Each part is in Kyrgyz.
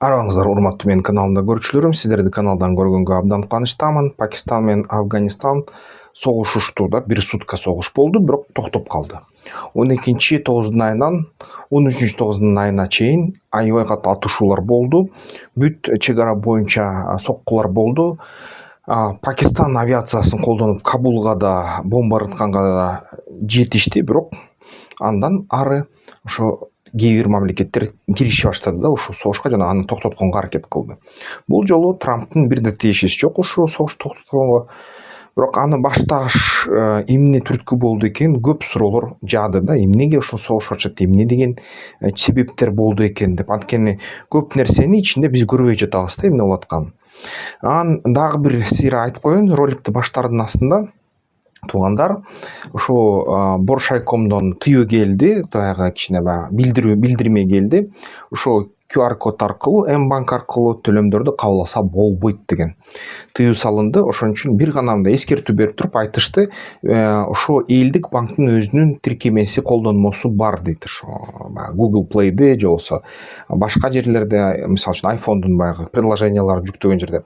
Араңыздар, урматтуу менин каналымда көрүүчүлөрүм, сиздерди каналдан көргөнгө абдан кубанычтамын. Пакистан менен Афганистан согушушту да, бир сутка согуш болду, бирок токтоп калды. 12-9 айынан 13-9 айына чейин аябай катуу атышуулар болду. Бүт чек ара боюнча соккулар болду. Пакистан авиациясын колдонуп Кабулга да, бомба ырытканга да жетишти, бирок андан ары ошо кээ бир мамлекеттер кириши баштады да ушул согушка, жана аны токтотконго аракет кылды. Бул жолу Трамптын бир да тиешеси жок ушул согушту токтотконго. Бирок аны баштагыч эмне түрткү болду экен, көп суроолор жаады да, эмнеге ушул согуш ачат, эмне деген себептер болду экен деп. Анткени көп нерсени ичинде биз көрбөй жатабыз да, эмне болуп атканын. Анан дагы бир сыйра айтып коеюн, роликти баштаардын астында туугандар, ошо Боршайкомдон тыюу келди, баягы кичине баягы билдирме келди. Ошо QR код аркылуу, М-банк аркылуу төлөмдөрдү кабыл алса болбойт деген тыюу салынды. Ошон үчүн бир гана мындай эскертүү берип туруп айтышты, ошо элдик банктын өзүнүн тиркемеси, колдонмосу бар дейт. Ошо Google Play'де же болбосо башка жерлерде, мисалы үчүн iPhone'дун баягы приложенияларын жүктөгөн жерде.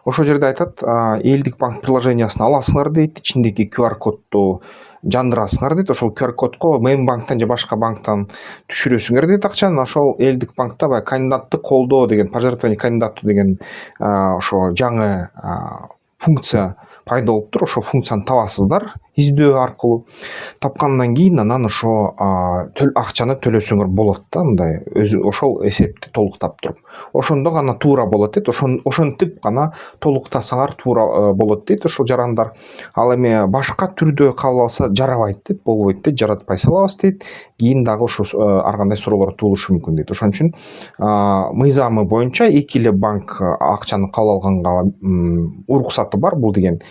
Ошол жерде айтат, элдик банк приложениясын аласыңар дейт, ичиндеги QR кодду жандырасыңар дейт. Ошол QR кодко М-банктан же башка банктан түшүрөсүңөр дейт акчаны. Ошол элдик банкта баягы кандидатты колдоо деген, пожертвование кандидату деген ошо жаңы функция пайда болуптур. Ошол функцияны табасыздар издөө аркылуу. Тапкандан кийин анан ошо акчаны төлөсөңөр болот да, мындай ошол эсепти толуктап туруп. Ошондо гана туура болот дейт. Ошентип гана толуктасаңар туура болот дейт ошол жарандар. Ал эми башка түрдө кабыл алса жарабайт дейт, болбойт дейт, жаратпай салабыз дейт. Кийин дагы ошо ар кандай суроолор туулушу мүмкүн дейт. Ошон үчүн мыйзамы боюнча эки эле банк акчаны кабыл алганга уруксаты бар. Бул деген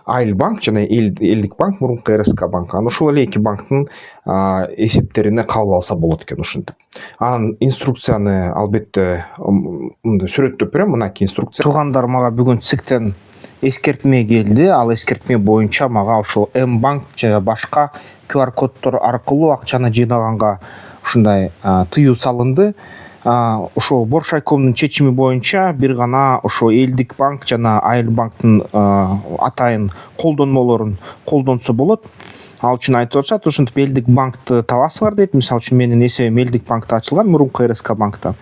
Айлбанк жана элдик банк, мурунку РСК банк. Анан ушул эле эки банктын эсептерине кабыл алса болот экен ушинтип. Анан инструкцияны албетте мындай сүрөттөп берем, мынакей инструкция. Туугандар, мага бүгүн ЦИКтен эскертме келди. Ал эскертме боюнча мага ошол М-банк же башка QR коддор аркылуу акчаны жыйнаганга ушундай тыюу салынды. Ошо Боршайкомдун чечими боюнча бир гана ошо элдик банк жана Айлбанктын атайын колдонмолорун колдонсо болот. Ал үчүн айтып атышат, ошентип элдик банкты табасыңар дейт. Мисалы үчүн менин эсебим элдик банкта ачылган, мурунку РСК банкта.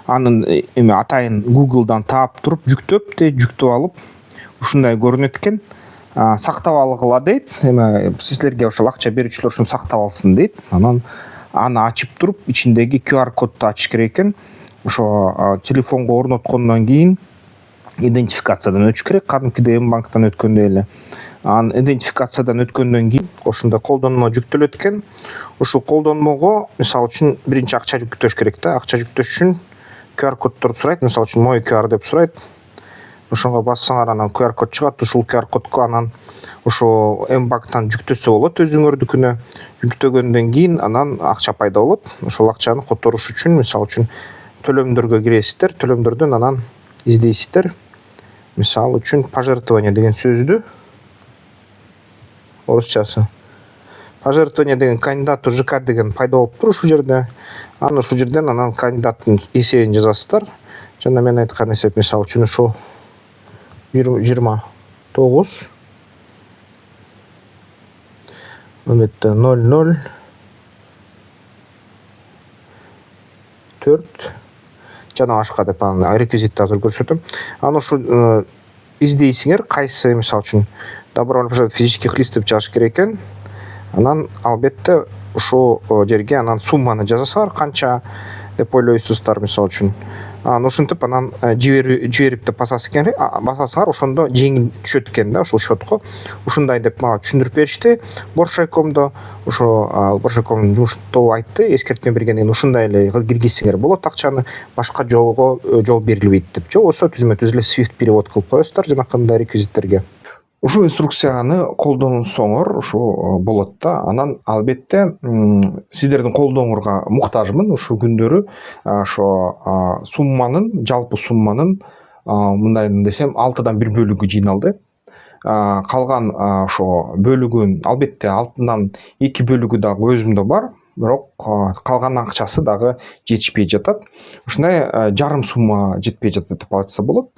Анын эми атайын Google'дан таап туруп жүктөп алып, ушундай көрүнөт экен. Сактап алгыла дейт. Эми силерге ошол акча берүүчүлөр ушуну сактап алсын дейт. Анан аны ачып туруп, ичиндеги QR кодду ачыш керек экен. Ошо телефонго орноткондон кийин идентификациядан өтүш керек, кадимкидей М-банктан өткөндөй эле. Анан идентификациядан өткөндөн кийин ошондо колдонмо жүктөлөт экен. Ушул колдонмого мисалы үчүн биринчи акча жүктөш керек да. Акча жүктөш үчүн QR коддорду сурайт, мисалы үчүн мой QR деп сурайт. Ошонго бассаңар анан QR код чыгат. Ушул QR кодко анан ошо М-банктан жүктөсө болот өзүңөрдүкүнө. Жүктөгөндөн кийин анан акча пайда болот. Ошол акчаны которуш үчүн, мисалы үчүн төлөмдөргө киресиздер, төлөмдөрдөн анан издейсиздер. Мисалы үчүн пожертвование деген сөздү орусчасы. Пожертвование деген кандидату ЖК деген пайда болуптур ушул жерде. Анан ушул жерден анан кандидаттын эсебин жазасыздар. Жана мен айткан эсеп, мисалы үчүн ушул 29 Өмөттө 00 4 жана башка деп анан реквизитти азыр көрсөтөм. Анан ушул издейсиңер, кайсы мисалы үчүн добровольно пожертвовать физических лиц деп жазыш керек экен. Анан албетте ушул жерге анан сумманы жазасыңар, канча деп ойлойсуздар мисалы үчүн. Анан ошентип анан жиберип деп басасыңар, ошондо жеңил түшөт экен да ушул счетко. Ушундай деп мага түшүндүрүп беришти. Боршайкомдо ошо Боршайкомдун жумуш тобу айтты, эскертме бергенден кийин ушундай эле киргизсеңер болот акчаны, башка жолго жол берилбейт деп. Же болбосо түзмө-түз эле Swift перевод кылып коесуздар жанакындай реквизиттерге. Ушул инструкцияны колдонсоңор ушул болот да. Анан албетте сиздердин колдооңорго муктажмын ушул күндөрү. Ошо сумманын, жалпы сумманын мындай десем 6-дан 1 бөлүгү жыйналды. Калган ошо бөлүгүн албетте 6-дан 2 бөлүгү дагы өзүмдө бар. бирок калган акчасы дагы жетишпей жатат. Ушундай жарым сумма жетпей жатат деп айтса болот.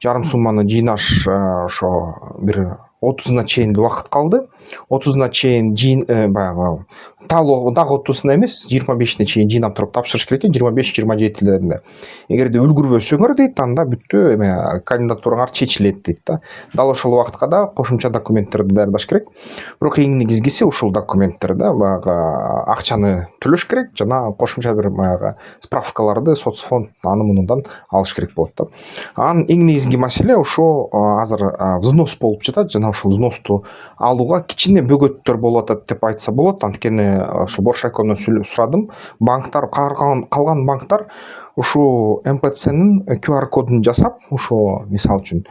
Жарым сумманы жыйнаш ошо бир 30-на чейин убакыт калды. 30-на чейин баягы талоо дагы 30-на эмес, 25-не чейин жыйнап туруп тапшырыш керек экен, 25-27-леринде. Эгерде үлгүрбөсөңөр дейт, анда бүттү эме кандидатураңар чечилет дейт да. Дал ошол убакытка да кошумча документтерди даярдаш керек. Бирок эң негизгиси ушул документтер да, баягы акчаны төлөш керек жана кошумча бир баягы справкаларды соцфонд аны мунундан алыш керек болот да. Анын эң негизги маселе ошо азыр взнос болуп жатат жана ошол взносту алууга кичине бөгөттөр болуп атат деп айтса болот. Анткени ошо Боршайкомдон сурадым. Банктар калган банктар ушу МПЦнын QR кодун жасап, ошо мисалы үчүн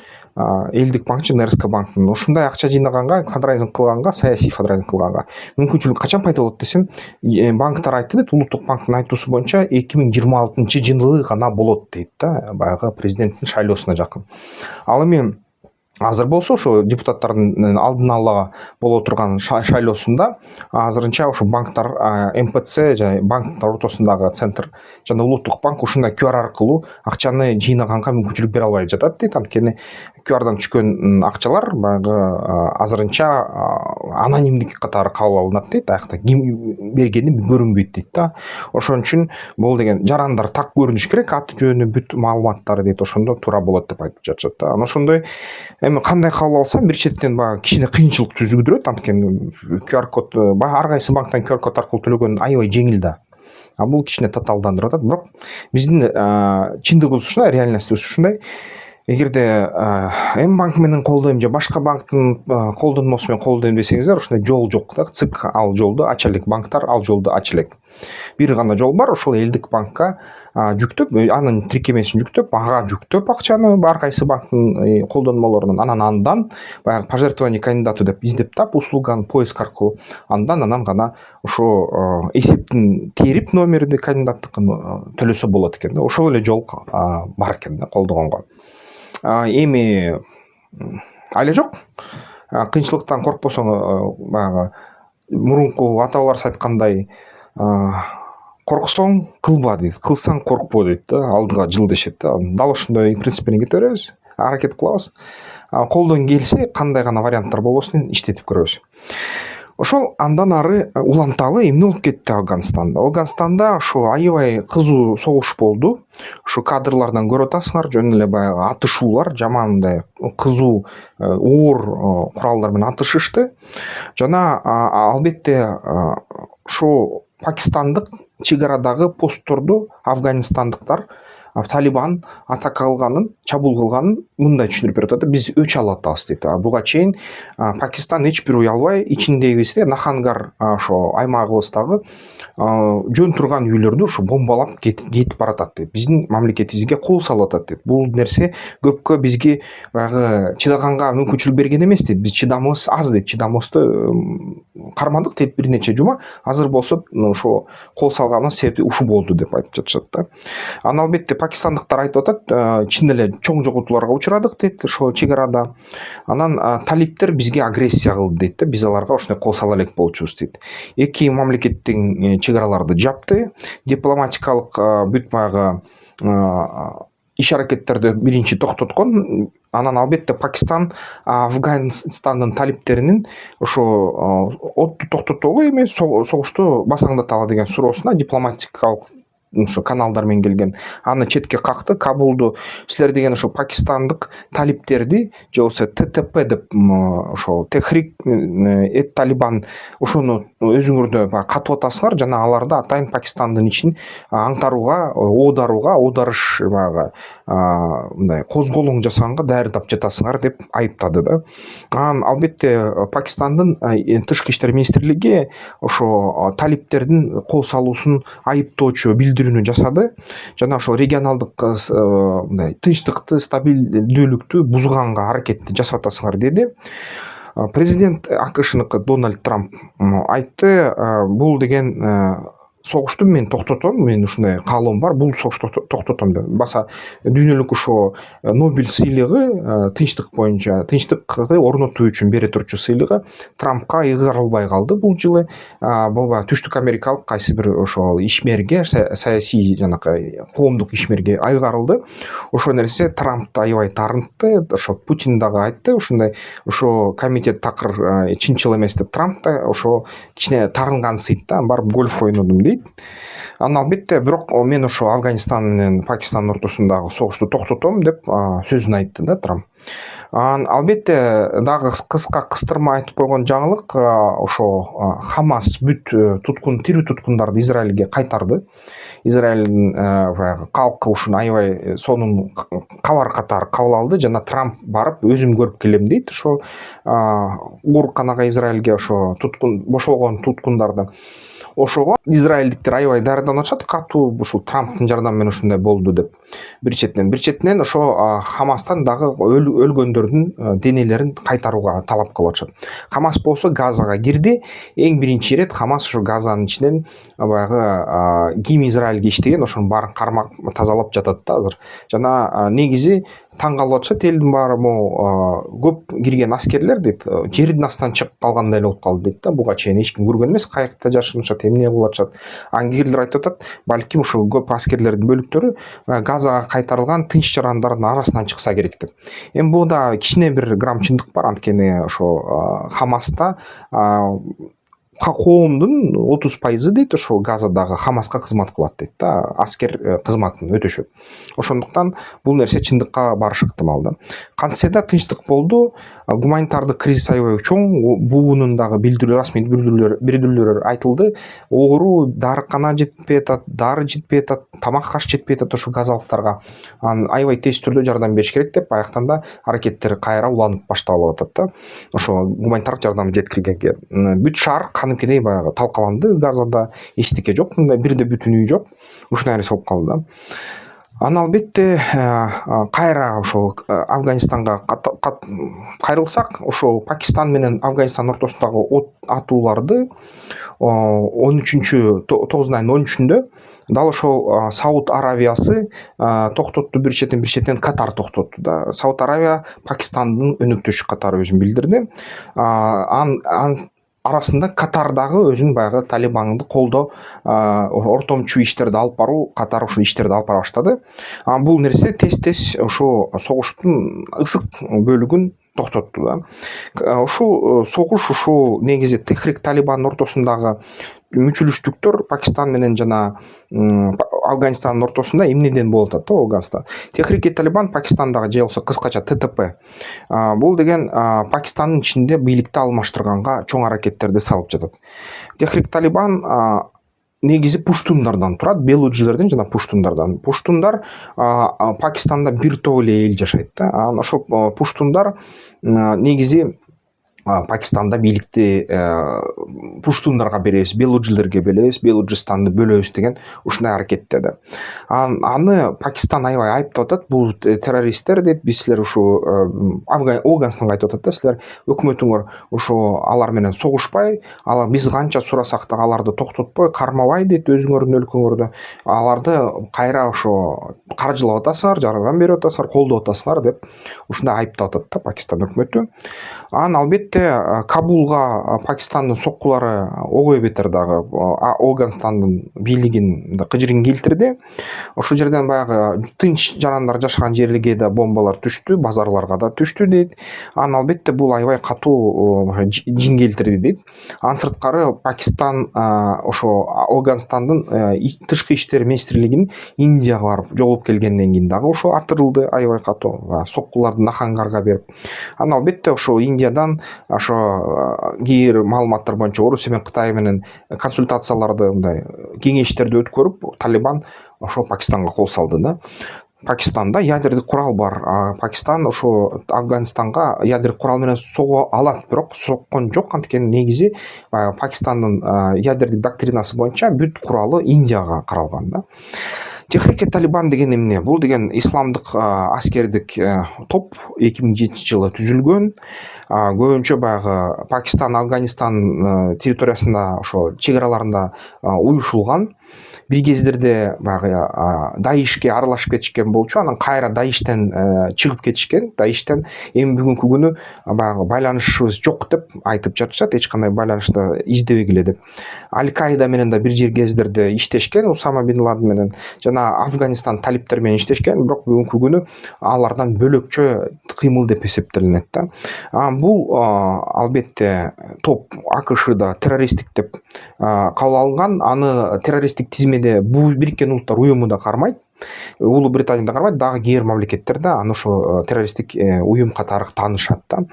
Элдик банк жана РСК банктын ушундай акча жыйнаганга, фандрайзинг кылганга, саясий фандрайзинг кылганга мүмкүнчүлүк качан пайда болот десем, банктар айтты дейт, Улуттук банктын айтуусу боюнча 2026-жылы гана болот дейт да, баягы президенттин шайлоосуна жакын. Ал эми азыр болсо ошо депутаттардын алдын ала боло турган шайлоосунда азырынча ошо банктар МПЦ жана банктар ортосундагы центр жана Улуттук банк ушундай QR аркылуу акчаны жыйнаганга мүмкүнчүлүк бере албай жатат дейт. Анткени QRдан түшкөн акчалар баягы азырынча анонимдик катары кабыл алынат дейт. Аякта ким бергени көрүнбөйт дейт да. Ошон үчүн бул деген жарандар так көрүнүш керек, аты жөнү бүт маалыматтары дейт, ошондо туура болот деп айтып жатышат да. Анан ошондой эми кандай кабыл алсам бир четтен баягы кичине кыйынчылык түзүлдүрөт. Анткени QR код ар кайсы банктан QR код аркылуу төлөгөн аябай жеңил да. Бул кичине татаалдандырып атат. Бирок биздин чындыгыбыз ушундай, реальностубуз ушундай. Эгерде М банк менен колдойм же башка банктын колдонмосу менен колдойм десеңиздер, ушундай жол жок да. ЦИК ал жолду ача элек, банктар ал жолду ача элек. Бир гана жол бар, ошол Элдик банкка жүктөп, анын тиркемесин жүктөп, ага жүктөп акчаны ар кайсы банктын колдонмолорунан, андан баягы пожертвование кандидату деп издеп тап, услуганы поиск аркылуу андан гана ошо эсептин терип номерди кандидаттыкын төлөсө болот экен да. Ошол эле жол бар экен да колдогонго. Эми айла жок. Кыйынчылыктан коркпосоң, баягы мурунку ата бабаларыбыз айткандай, корксоң кылба дейт, кылсаң коркпо дейт да, алдыга жыл дешет да. Дал ошондой принцип менен кете беребиз, аракет кылабыз. Колдон келсе, кандай гана варианттар болбосун иштетип көрөбүз. Ошол андан ары уланталы эмне болуп кетти Афганистанда. Афганистанда ошо аябай кызуу согуш болду. Ошо кадрлардан көрүп атасыңар, жөн эле баягы атышуулар, жаман мындай кызуу оор куралдар менен атышышты. Жана албетте ошо пакистандык чек арадагы постторду афганистандыктар Талибан атака кылганын, чабуул кылганын мындай түшүндүрүп берип атат. Биз өч алып атабыз дейт. Буга чейин Пакистан эч бир уялбай ичиндегибизде Нахангар ошо аймагыбыздагы жөн турган үйлөрдү ошо бомбалап кетип баратат дейт. Биздин мамлекетибизге кол салып атат дейт. Бул нерсе көпкө бизге баягы чыдаганга мүмкүнчүлүк берген эмес дейт. Биз чыдамыбыз аз дейт. Чыдамыбызды кармадык дейт бир нече жума. Азыр болсо ошо кол салганыбыз себеби ушу болду деп айтып жатышат да. Анан албетте пакистандыктар айтып атат, чын эле чоң жоготууларга учурадык дейт ошо чек арада. Анан талиптер бизге агрессия кылды дейт да, биз аларга ошондой кол сала элек болчубуз дейт. Эки мамлекеттин чек араларды жапты, дипломатикалык бүт баягы иш аракеттерди биринчи токтоткон. Анан албетте Пакистан Афганистандын талиптеринин ошо отту токтотолу эми согушту басаңдаталы деген суроосуна дипломатикалык ошо каналдар менен келген аны четке какты. Кабулду силер деген ошо пакистандык талиптерди же болбосо ТТП деп ошо Техрик Талибан ошону өзүңөрдө катып атасыңар жана аларды атайын Пакистандын ичин аңтарууга, оодарыш баягы мындай козголоң жасаганга даярдап жатасыңар деп айыптады да. Анан албетте Пакистандын тышкы иштер министрлиги ошо талиптердин кол салуусун айыптоочу билдирүүнү жасады жана ошо регионалдык мындай тынчтыкты, стабилдүүлүктү бузганга аракетти жасап атасыңар деди. Президент АКШныкы Дональд Трамп айтты, бул деген согушту мен токтотом, мен ушундай каалоом бар, бул согушту токтотом деп. Баса дүйнөлүк ошо Нобель сыйлыгы тынчтык боюнча, тынчтыкты орнотуу үчүн бере турчу сыйлыгы Трампка ыйгарылбай калды бул жылы. Бул түштүк америкалык кайсы бир ошол ишмерге, саясий жанакы коомдук ишмерге ыйгарылды. Ошол нерсе Трампты аябай таарынтты. Ошо Путин дагы айтты, ушундай ошо комитет такыр чынчыл эмес деп. Трамп да ошо кичине таарынгансыйт да, барып гольф ойнодум дейт. Анан албетте бирок мен ошо Афганистан менен Пакистандын ортосундагы согушту токтотом деп сөзүн айтты да Трамп. Анан албетте дагы кыска кыстырма айтып койгон жаңылык ошо Хамас бүт тирүү туткундарды Израилге кайтарды. Израилдин баягы калкы ушуну аябай сонун кабар катары кабыл алды жана Трамп барып өзүм көрүп келем дейт. Ошо ооруканага Израилге ошо бошогон туткундарды. Ошого израилдиктер аябай даярданып атышат, катуу ушул Трамптын жардамы менен ушундай болду деп. Бир четинен ошо Хамастан дагы өлгөндөрдүн денелерин кайтарууга талап кылып атышат. Хамас болсо Газага кирди. Эң биринчи ирет Хамас ошо Газанын ичинен баягы ким Израилге иштеген ошонун баарын кармап тазалап жатат да азыр. Жана негизи таң калып атышат элдин баары, могу көп кирген аскерлер дейт, жердин астынан чыгып калгандай эле болуп калды дейт да. Буга чейин эч ким көргөн эмес, кайыкта жашынышат, эмне кылып атышат. Ангирлер айтып атат, балким ушул көп аскерлердин бөлүктөрү Газага кайтарылган тынч жарандардын арасынан чыкса керек деп. Эми буда кичине бир грамм чындык бар, анткени ошо Хамаста коомдун 30% дейт ошо Газадагы Хамаска кызмат кылат дейт да, аскер кызматын өтөшөт. Ошондуктан бул нерсе чындыкка барышы ыктымал да. Кантсе да тынчтык болду, гуманитардык кризис аябай чоң, буунун дагы расмий билдирүүлөр айтылды. Оору, дарыкана жетпей атат, дары жетпей атат, тамак аш жетпей атат ошо газалыктарга. Анан аябай тез түрдө жардам бериш керек деп аяктанда аракеттер кайра уланып башталып атат да. Ошо гуманитардык жардам жеткиргенге бүт шаар каныкидей баягы талкаланды. Газада эчтеке жок, мындай бирде бүтүн үй жок. Ушундай нерсе болуп калды да. Анан албетте кайра ошо Афганистанга кайрылсак, ошо Пакистан менен Афганистан ортосундагы атууларды 9 айдын 13-үндө дал ошол Сауд Аравиясы токтотту, бир четен Катар токтотту да. Сауд Аравия Пакистандын өнөктөшү катары өзүн билдирди. Анын арасында Катар дагы өзүнүн баягы Талибанды колдоо, ортомчу иштерди алып баруу катары ушул иштерди алып бара баштады. Бул нерсе тез ошо согуштун ысык бөлүгүн токтотту да. Ушул согуш ушул негизи Техрик Талибандын ортосундагы мүчүлүштүктөр Пакистан менен жана Афганистандын ортосунда эмнеден болуп атат да Афганистан. Техрик Талибан Пакистандагы же болсо кыскача ТТП. Бул деген Пакистандын ичинде бийликти алмаштырганга чоң аракеттерди салып жатат. Техрик Талибан негизи пуштундардан турат, белуджилерден жана пуштундардан. Пуштундар Пакистанда бир топ эле эл жашайт да. Анан ошо пуштундар негизи Пакистанда бийликти пуштундарга беребиз, белуджилерге беребиз, Белуджистанды бөлөбүз деген ушундай аракеттеди. Аны Пакистан аябай айыптап атат, бул террористтер дейт, биз силер ушу Афганистанга айтып атат да, силер өкмөтүңөр ушу алар менен согушпай, биз канча сурасак да аларды токтотпой, кармабай дейт өзүңөрдүн өлкөңөрдө, аларды кайра ошо каржылап атасыңар, жардам берип атасыңар, колдоп атасыңар деп ушундай айыптап атат да Пакистан өкмөтү. Анан албетте Кабулга Пакистандын соккулары ого бетер дагы Афганистандын бийлигин кыжырын келтирди. Ошол жерден баягы тынч жарандар жашаган жерге да бомбалар түштү, базарларга да түштү дейт. Анан албетте бул аябай катуу жин келтирди дейт. Анын сырткары Пакистан ошо Афганистандын тышкы иштер министрлигинин Индияга барып жолугуп келгенден кийин дагы ошо атырылды аябай катуу, соккуларды Нахангарга берип. Анан албетте ошо Индиядан ошо кээ бир маалыматтар боюнча Орусия менен Кытай менен консультацияларды, мындай кеңештерди өткөрүп, Талибан ошо Пакистанга кол салды да. Пакистанда ядердик курал бар. Пакистан ошо Афганистанга ядердик курал менен сого алат, бирок соккон жок, анткени негизи Пакистандын ядердик доктринасы боюнча бүт куралы Индияга каралган да. Техрике Талибан деген эмне? Бул деген исламдык аскердик топ 2007 жылы түзүлгөн. Көбүнчө баягы Пакистан, Афганистан территориясында, ошо чек араларында уюшулган. Бир кездерде баягы Даишке аралашып кетишкен болчу, анан кайра Даиштен чыгып кетишкен. Даиштен эми бүгүнкү күнү баягы байланышыбыз жок деп айтып жатышат, эч кандай байланышты издебегиле деп. Аль-Каида менен да бир кездерде иштешкен, Усама бин Ладен менен жана Афганистан талиптер менен иштешкен, бирок бүгүнкү күнү алардан бөлөкчө кыймыл деп эсептелинет да. Бул албетте топ АКШда террористтик деп кабыл алынган. Аны террористтик тизмеде Бириккен Улуттар уюму да кармайт. Улуу Британия да кармайт, дагы кээ бир мамлекеттер да аны ошо террористтик уюм катары таанышат да.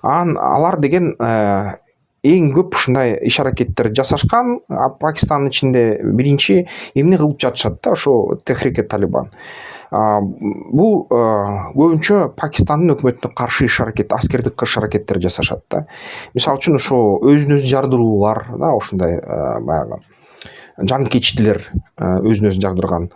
Алар деген эң көп ушундай иш-аракеттер жасашкан. Пакистандын ичинде биринчи эмне кылып жатышат да ошо Техрике Талибан. Бул көбүнчө Пакистандын өкмөтүнө каршы иш-аракет, аскердик иш-аракеттер жасашат да. Мисалы үчүн ошо өзүн өзү жардыруулар да, ушундай баягы жанкечтилер өзүн өзү жардырган.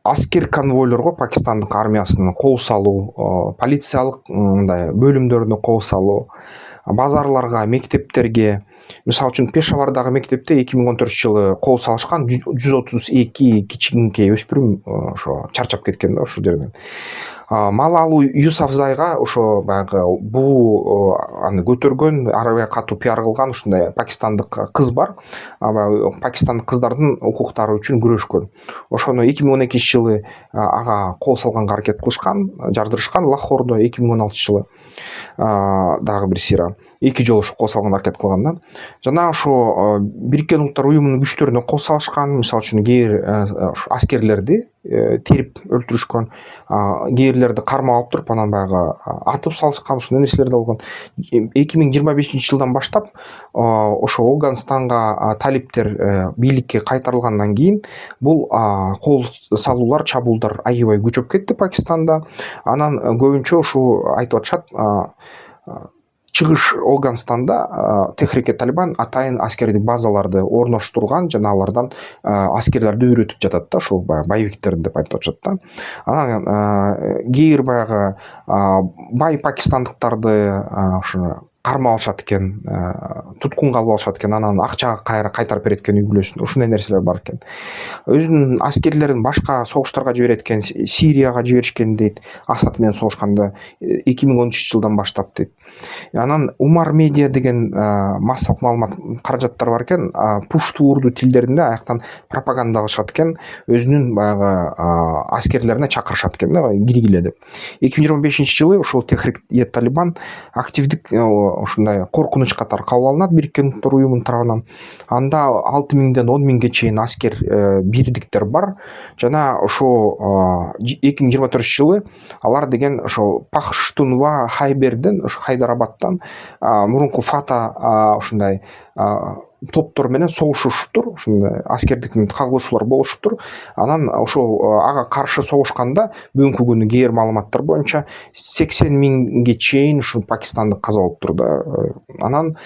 Аскер конвойлорго Пакистандык армиясына кол салуу, полициялык мындай бөлүмдөрүнө кол салуу, базарларга, мектептерге. Мисалы үчүн Пешавардагы мектепте 2014 жылы кол салышкан 132 кичинекей өспүрүм ошо чарчап кеткен да ошол жерден. Малалу Юсафзайга ошо баягы бул аны көтөргөн, аябай катуу пиар кылган ушундай пакистандык кыз бар. Пакистандык кыздардын укуктары үчүн күрөшкөн. Ошону 2012 жылы ага кол салганга аракет кылышкан, жардырышкан Лахордо 2016 жылы. Дагы бир сыйра 2 жолу кол салганга аракет кылган да. Жана ошо Бириккен Улуттар уюмунун күчтөрүнө кол салышкан. Мисалы үчүн аскерлерди терип өлтүрүшкөн, кээрлерди кармап алып туруп анан баягы атып салышкан, ушундай нерселер да болгон. 2025 жылдан баштап ошо Афганистанга талиптер бийликке кайтарылгандан кийин бул кол салуулар, чабуулдар аябай күчөп кетти Пакистанда. Анан көбүнчө ушул айтып атышат, чыгыш Афганистанда Техрике Талибан атайын аскердик базаларды орноштурган жана алардан аскерлерди үйрөтүп жатат да, ошол боевиктер деп айтып атышат да. Анан кээ бир баягы бай пакистандыктарды ошо кармап алышат экен, туткунга алып алышат экен, анан акча кайра кайтарып берет экен үй бүлөсүнө. Ушундай нерселер бар экен. Өзүнүн аскерлерин башка согуштарга жиберет экен, Сирияга жиберишкен дейт, Асад менен согушканда 2013 жылдан баштап дейт. Анан Умар Медиа деген массалык маалымат каражаттар бар экен, пушту урду тилдеринде аяктан пропаганда кылышат экен, өзүнүн баягы аскерлерине чакырышат экен да, киргиле деп. 2025 жылы ушул Техрике Талибан активдик ушундай коркунуч катары кабыл алынат Бириккен Улуттар уюмунун тарабынан. Анда 6000ден 10.000ге чейин аскер бирдиктер бар. Жана ошо 2024 жылы алар деген ошо Пахтунва Хайберден, ошо Хайдарабадтан мурунку Фата ушундай топтор менен согушуштур, ушундай аскердик кагылышуулар болушуптур. Анан ошол ага каршы согушканда бүгүнкү күнү кээ бир маалыматтар боюнча 80.000ге чейин ушул пакистандык каза болуптур да. Анан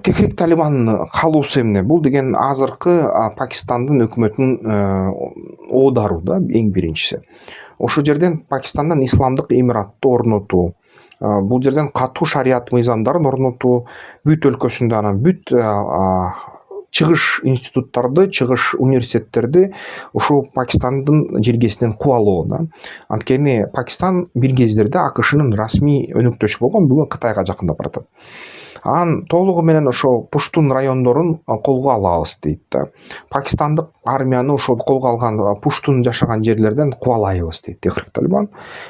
Техрик Талибандын каалоосу эмне? Бул деген азыркы Пакистандын өкмөтүнүн оодару да, эң биринчиси. Ошол жерден Пакистандан исламдык эмиратты орнотуу, бул жерден катуу шарият мыйзамдарын орнотуу, бүт өлкөсүндө анан бүт чыгыш институттарды, чыгыш университеттерди ушул Пакистандын жергесинен кубалоо да. Анткени Пакистан бир кездерде АКШнын расмий өнөктөшү болгон, бүгүн Кытайга жакындап баратат. Анан толугу менен ошо Пуштун райондорун колго алабыз дейт да. Пакистандык армияны ошол колго алган Пуштун жашаган жерлерден кубалайбыз дейт Техрик Талибан.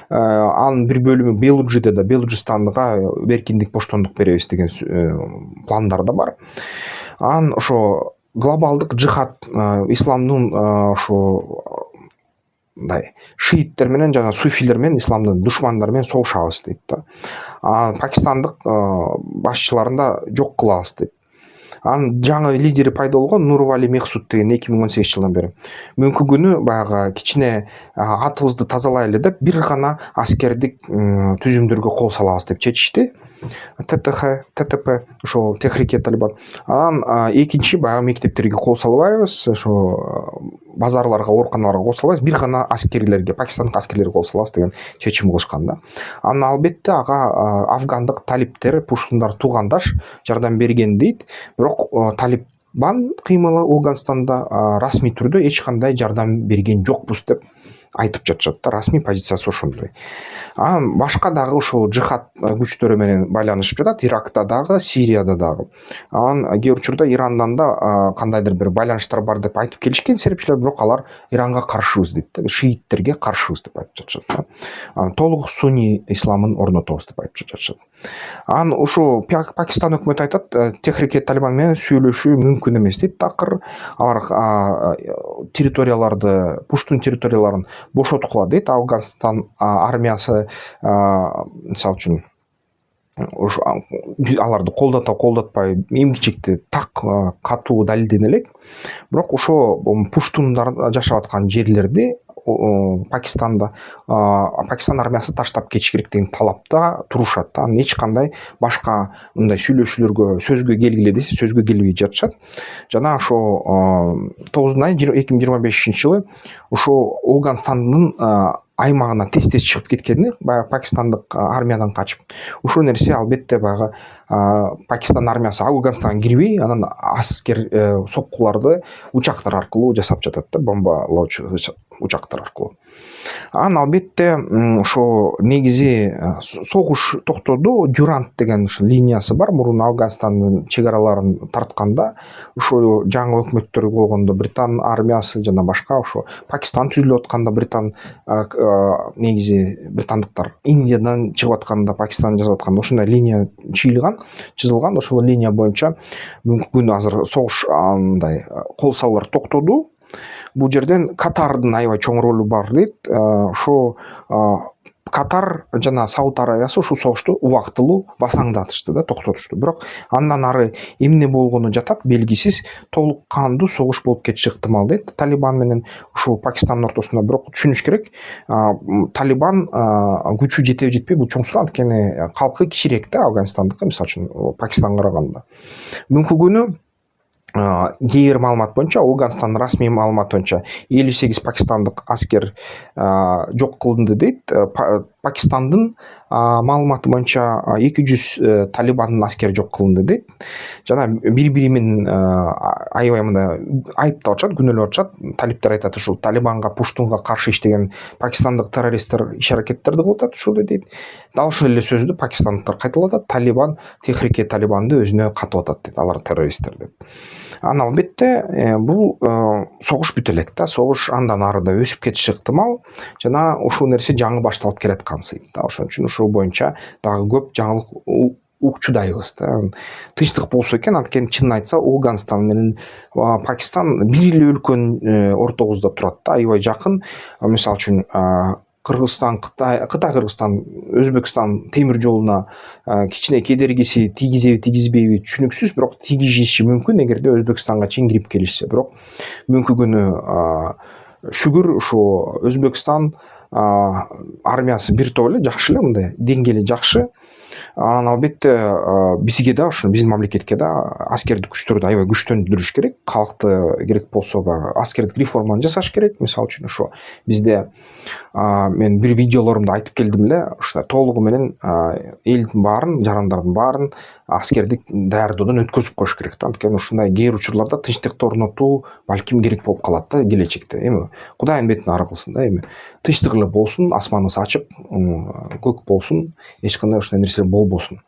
Анын бир бөлүмү Белуджиде да, Белуджистанга эркиндик, боштондук беребиз деген пландар да бар. Анан ошо глобалдык жихад, исламдын ошо мындай шииттер менен жана суфилер менен, исламдын душмандары менен согушабыз дейт да. Пакистандык башчыларын да жок кылабыз дейт. Анын жаңы лидери пайда болгон Нурвали Мехсуд деген 2018 жылдан бери. Бүгүнкү күнү баягы кичине атыбызды тазалайлы деп бир гана аскердик түзүмдөргө кол салабыз деп чечишти. ТТП ошо Техрике Талибан. Анан экинчи баягы мектептерге кол салбайбыз, ошо базарларга, ооруканаларга кол салбайбыз, бир гана аскерлерге, пакистандык аскерлерге кол салабыз деген чечим кылышкан да. Анан албетте ага афгандык талиптер, пуштундар туугандаш жардам берген дейт. Бирок Талибан кыймылы Ауганстанда расмий түрдө эч кандай жардам берген жокпуз деп айтып жатышат да. Расмий позициясы ошондой. Башка дагы ушул жихад күчтөрү менен байланышып жатат, Иракта дагы, Сирияда дагы. Анан кээ бир учурда Ирандан да кандайдыр бир байланыштар бар деп айтып келишкен серепчилер, бирок алар Иранга каршыбыз дейт да, шииттерге каршыбыз деп айтып жатышат да. Толук сунни исламын орнотобуз деп айтып жатышат. Анан ушу Пакистан өкмөтү айтат, Техрике Талибан менен сүйлөшүү мүмкүн эмес дейт. Такыр алар территорияларды, пуштун территорияларын бошоткула дейт. Ауганстан армиясы мисалы үчүн аларды колдото колдотпай эмгичекти так катуу далилдене элек. Бирок ошо пуштундар жашап аткан жерлерди Пакистан армиясы таштап кетиш керек деген талапта турушат. Анан эч кандай башка мындай сүйлөшүүлөргө, сөзгө келгиле десе сөзгө келбей жатышат. Жана ошо 9 айы 2025 жылы ошо Ауганстандын аймагына тез чыгып кеткени, баягы пакистандык армиядан качып. Ушул нерсе албетте баягы Пакистан армиясы Ауганстанга кирбей, анан аскер соккуларды учактар аркылуу жасап жатат да, бомбалоочу учактар аркылуу. Анан албетте ошо негизи согуш токтоду. Дюрант деген ушул линиясы бар. Мурун Ауганстандын чек араларын тартканда, ошо жаңы өкмөттөр болгондо Британ армиясы жана башка ошо Пакистан түзүлүп атканда Британ негизи британдыктар Индиядан чыгып атканда, Пакистан жасап атканда ошондой линия чызылган. Ошол линия боюнча бүгүнкү күндө азыр согуш мындай кол салуулар токтоду. Бул жерден Катардын аябай чоң ролу бар дейт. Ошо Катар жана Сауд Арабиясы ушул согушту убактылуу басаңдатышты да, токтотушту. Бирок андан ары эмне болгону жатат белгисиз, толук кандуу согуш болуп кетиши ыктымал дейт Талибан менен ушул Пакистандын ортосунда. Бирок түшүнүш керек, Талибан күчү жетеби жетпей, бул чоң суроо, анткени калкы кичирээк да Ауганстандыкы, мисалы үчүн Пакистанга караганда. Бүгүнкү күнү кээ бир маалымат боюнча, Ауганстандын расмий маалыматы боюнча 58 пакистандык аскер жок кылынды дейт. Пакистандын маалыматы боюнча 200 Талибандын аскери жок кылынды дейт. Жана бири-бири менен аябай мындай айыптап атышат, күнөөлөп атышат. Талиптер айтат, ушул Талибанга, пуштунга каршы иштеген пакистандык террористтер иш-аракеттерди кылып атат ушул дейт. Дал ушул эле сөздү пакистандыктар кайталап атат. Талибан Техрике Талибанды өзүнө катып атат дейт, алар террористтер деп. Анан албетте бул согуш бүтө элек да, согуш андан ары да өсүп кетиши ыктымал. Жана ушул нерсе жаңы башталып келаткансыйт да. Ошон үчүн ушул боюнча дагы көп жаңылык укчудайбыз да. Тынчтык болсо экен, анткени чынын айтса Ауганстан менен Пакистан бир эле өлкөнүн ортобузда турат да, аябай жакын. Мисалы үчүн Кыргызстан, Кытай, Кыргызстан, Өзбекстан темир жолуна кичине кедергиси тийгизеби, тийгизбейби түшүнүксүз, бирок тийгизиши мүмкүн эгерде Өзбекстанга чейин кирип келишсе. Бирок бүгүнкү күнү шүгүр ушу Өзбекстан армиясы бир топ эле, жакшы эле, мындай деңгээли жакшы. Анан албетте бизге да, ушул биздин мамлекетке да аскердик күчтөрдү аябай күчтөндүрүш керек. Калкты керек болсо баягы аскердик реформаны жасаш керек. Мисалы үчүн ошо бизде мен бир видеолорумда айтып келдим эле, ушундай толугу менен элдин баарын, жарандардын баарын аскердик даярдоодон өткөзүп коюш керек да. Анткени ушундай кээ бир учурларда тынчтыкты орнотуу балким керек болуп калат да келечекте. Эми Кудайдын бетин ары кылсын да, эми тынчтык эле болсун, асманыбыз ачык, көк болсун, эч кандай ушундай нерселер болбосун.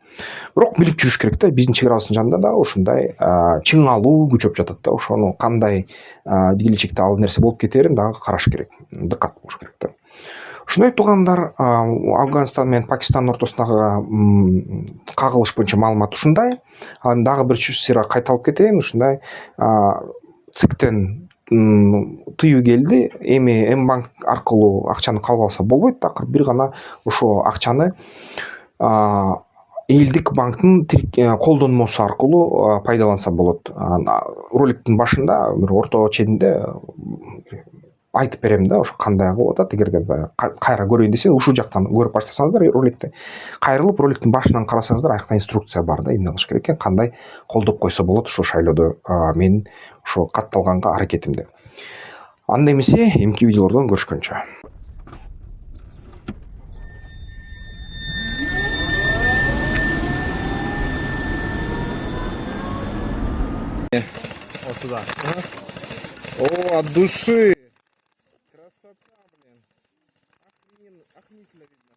Бирок билип жүрүш керек да, биздин чек арабыздын жанында да ушундай чыңалуу күчөп жатат да. Ошону кандай келечекте ал нерсе болуп кетерин дагы караш керек, дыкат болуш керек да. Ушундай туугандар, Ауганстан менен Пакистандын ортосундагы кагылыш боюнча маалымат ушундай. Ал эми дагы бир сыйра кайталып кетейин. Ушундай ЦИКтен тыюу келди. Эми М-банк аркылуу акчаны кабыл алса болбойт, такыр бир гана ошо акчаны элдик банктын колдонмосу аркылуу пайдаланса болот. Роликтин башында бир орто ченинде айтып берем да, ошо кандай кылып атат. Эгерде кайра көрөйүн десе, ушул жактан көрүп баштасаңыздар роликти, кайрылып роликтин башынан карасаңыздар, аякта инструкция бар да, эмне кылыш керек экен, кандай колдоп койсо болот ушул шайлоодо менин ошо катталганга аракетимде. Анда эмесе эмки видеолордон көрүшкөнчө. Вот туда. О, от души. Красота, блин. Охренительно видно.